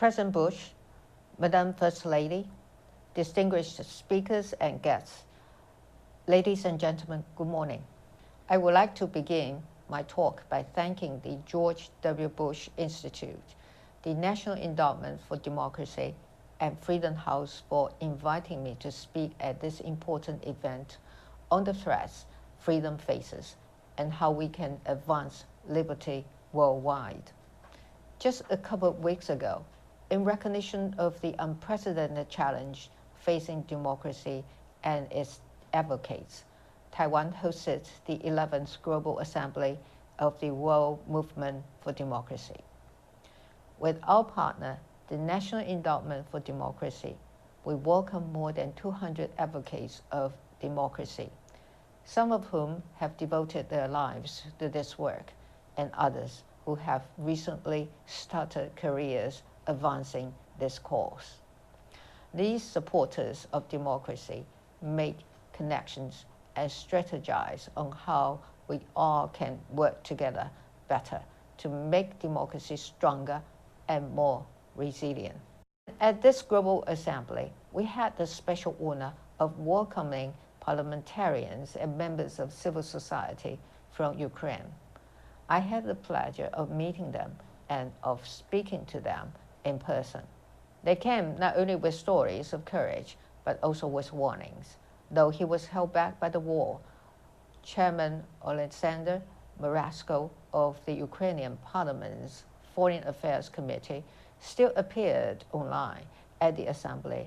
President Bush, Madam First Lady, distinguished speakers and guests, ladies and gentlemen, good morning. I would like to begin my talk by thanking the George W. Bush Institute, the National Endowment for Democracy, and Freedom House for inviting me to speak at this important event on the threats freedom faces and how we can advance liberty worldwide. Just a couple of weeks ago, in recognition of the unprecedented challenge facing democracy and its advocates, Taiwan hosted the 11th Global Assembly of the World Movement for Democracy. With our partner, the National Endowment for Democracy, we welcome more than 200 advocates of democracy, some of whom have devoted their lives to this work, and others who have recently started careers advancing this cause. These supporters of democracy make connections and strategize on how we all can work together better to make democracy stronger and more resilient. At this Global Assembly, we had the special honor of welcoming parliamentarians and members of civil society from Ukraine. I had the pleasure of meeting them and of speaking to them in person. They came not only with stories of courage, but also with warnings. Though he was held back by the war, Chairman Alexander Marasko of the Ukrainian Parliament's Foreign Affairs Committee still appeared online at the Assembly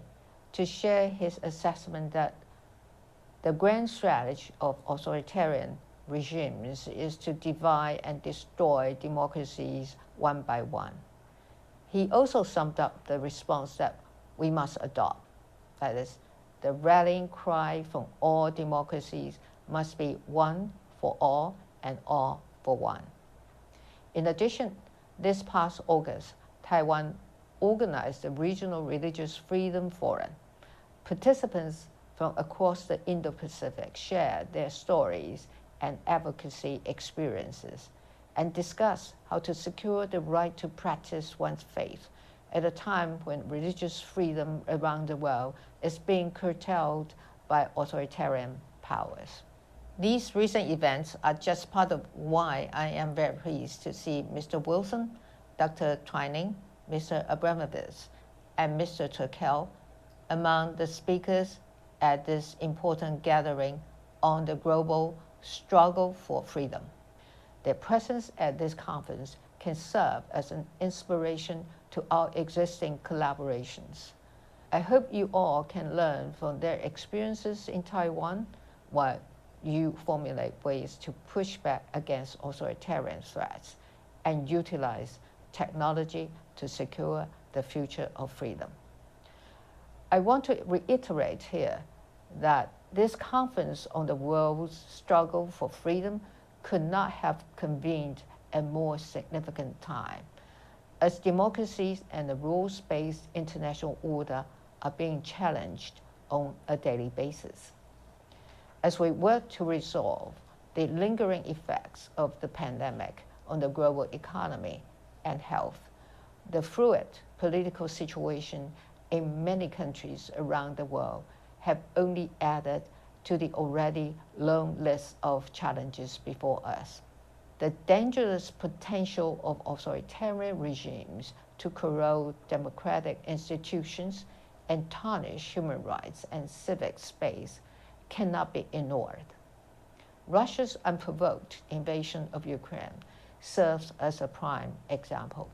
to share his assessment that the grand strategy of authoritarian regimes is to divide and destroy democracies one by one. He also summed up the response that we must adopt. That is, the rallying cry from all democracies must be one for all and all for one. In addition, this past August, Taiwan organized the Regional Religious Freedom Forum. Participants from across the Indo-Pacific shared their stories and advocacy experiences and discussed how to secure the right to practice one's faith at a time when religious freedom around the world is being curtailed by authoritarian powers. These recent events are just part of why I am very pleased to see Mr. Wilson, Dr. Twining, Mr. Abramovich, and Mr. Turkel among the speakers at this important gathering on the global struggle for freedom. Their presence at this conference can serve as an inspiration to our existing collaborations. I hope you all can learn from their experiences in Taiwan while you formulate ways to push back against authoritarian threats and utilize technology to secure the future of freedom. I want to reiterate here that this conference on the world's struggle for freedom could not have convened a more significant time, as democracies and the rules-based international order are being challenged on a daily basis. As we work to resolve the lingering effects of the pandemic on the global economy and health, the fluid political situation in many countries around the world have only added to the already long list of challenges before us. The dangerous potential of authoritarian regimes to corrode democratic institutions and tarnish human rights and civic space cannot be ignored. Russia's unprovoked invasion of Ukraine serves as a prime example.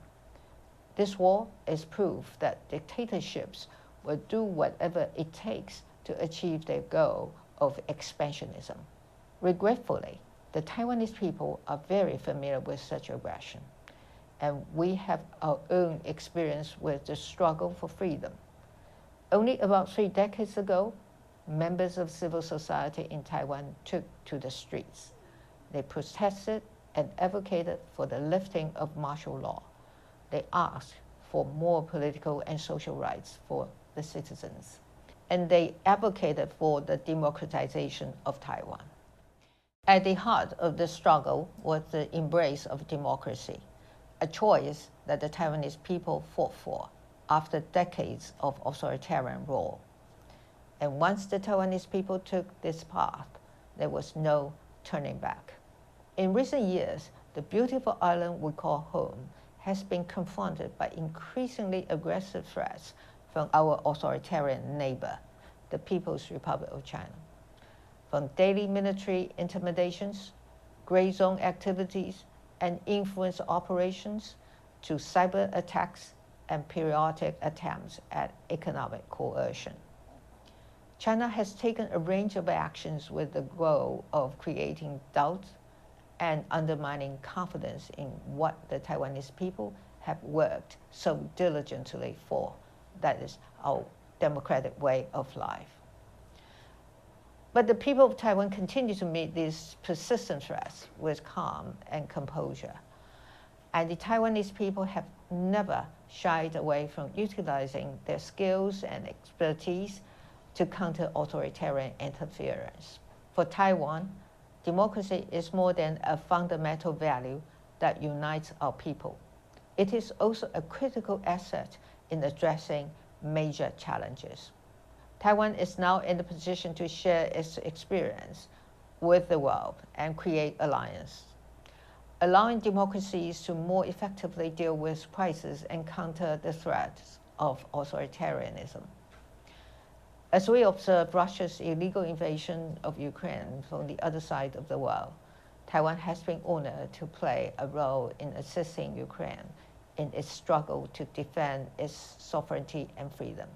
This war is proof that dictatorships will do whatever it takes to achieve their goal of expansionism. Regretfully, the Taiwanese people are very familiar with such aggression, and we have our own experience with the struggle for freedom. Only about 3 decades ago, members of civil society in Taiwan took to the streets. They protested and advocated for the lifting of martial law. They asked for more political and social rights for the citizens. And they advocated for the democratization of Taiwan. At the heart of the struggle was the embrace of democracy, a choice that the Taiwanese people fought for. after decades of authoritarian rule. And once the Taiwanese people took this path, there was no turning back. In recent years, the beautiful island we call home has been confronted by increasingly aggressive threats from our authoritarian neighbor, the People's Republic of China. From daily military intimidations, gray zone activities, and influence operations, to cyber attacks and periodic attempts at economic coercion. China has taken a range of actions with the goal of creating doubt and undermining confidence in what the Taiwanese people have worked so diligently for, that is, our democratic way of life. But the people of Taiwan continue to meet these persistent threats with calm and composure. And the Taiwanese people have never shied away from utilizing their skills and expertise to counter authoritarian interference. For Taiwan, democracy is more than a fundamental value that unites our people. It is also a critical asset in addressing major challenges. Taiwan is now in the position to share its experience with the world and create alliance, allowing democracies to more effectively deal with crises and counter the threats of authoritarianism. As we observe Russia's illegal invasion of Ukraine from the other side of the world, Taiwan has been honored to play a role in assisting Ukraine in its struggle to defend its sovereignty and freedom.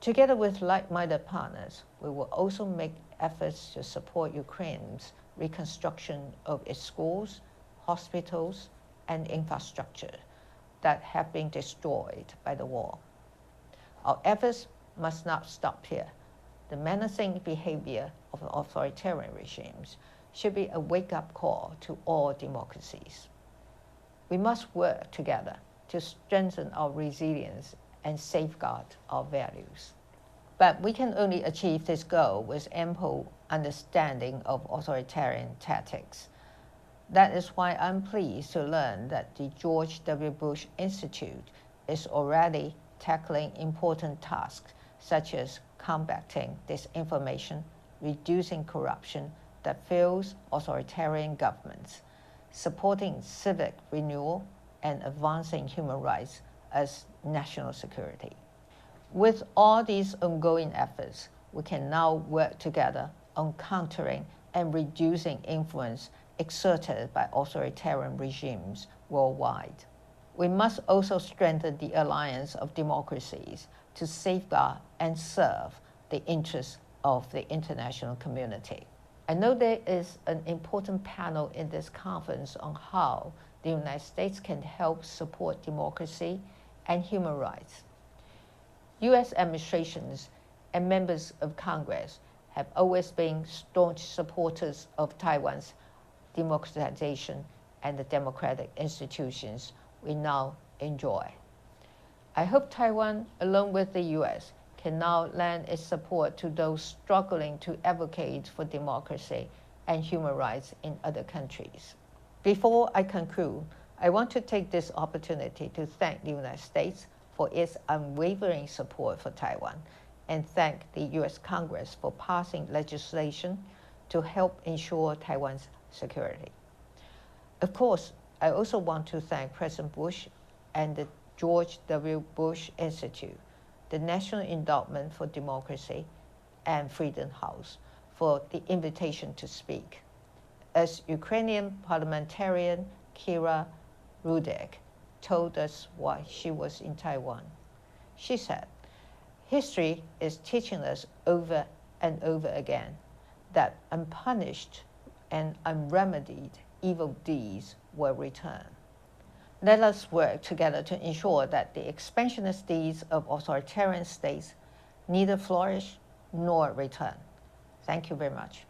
Together with like-minded partners, we will also make efforts to support Ukraine's reconstruction of its schools, hospitals, and infrastructure that have been destroyed by the war. Our efforts must not stop here. The menacing behavior of authoritarian regimes should be a wake-up call to all democracies. We must work together to strengthen our resilience and safeguard our values. But we can only achieve this goal with ample understanding of authoritarian tactics. That is why I'm pleased to learn that the George W. Bush Institute is already tackling important tasks such as combating disinformation, reducing corruption that fuels authoritarian governments, supporting civic renewal, and advancing human rights as national security. With all these ongoing efforts, we can now work together on countering and reducing influence exerted by authoritarian regimes worldwide. We must also strengthen the alliance of democracies to safeguard and serve the interests of the international community. I know there is an important panel in this conference on how the United States can help support democracy and human rights. U.S. administrations and members of Congress have always been staunch supporters of Taiwan's democratization and the democratic institutions we now enjoy. I hope Taiwan, along with the U.S., can now lend its support to those struggling to advocate for democracy and human rights in other countries. Before I conclude, I want to take this opportunity to thank the United States for its unwavering support for Taiwan, and thank the U.S. Congress for passing legislation to help ensure Taiwan's security. Of course, I also want to thank President Bush and the George W. Bush Institute, the National Endowment for Democracy, and Freedom House for the invitation to speak. As Ukrainian parliamentarian Kira Rudek told us while she was in Taiwan, she said, "History is teaching us over and over again that unpunished and unremedied evil deeds will return. Let us work together to ensure that the expansionist deeds of authoritarian states neither flourish nor return." Thank you very much.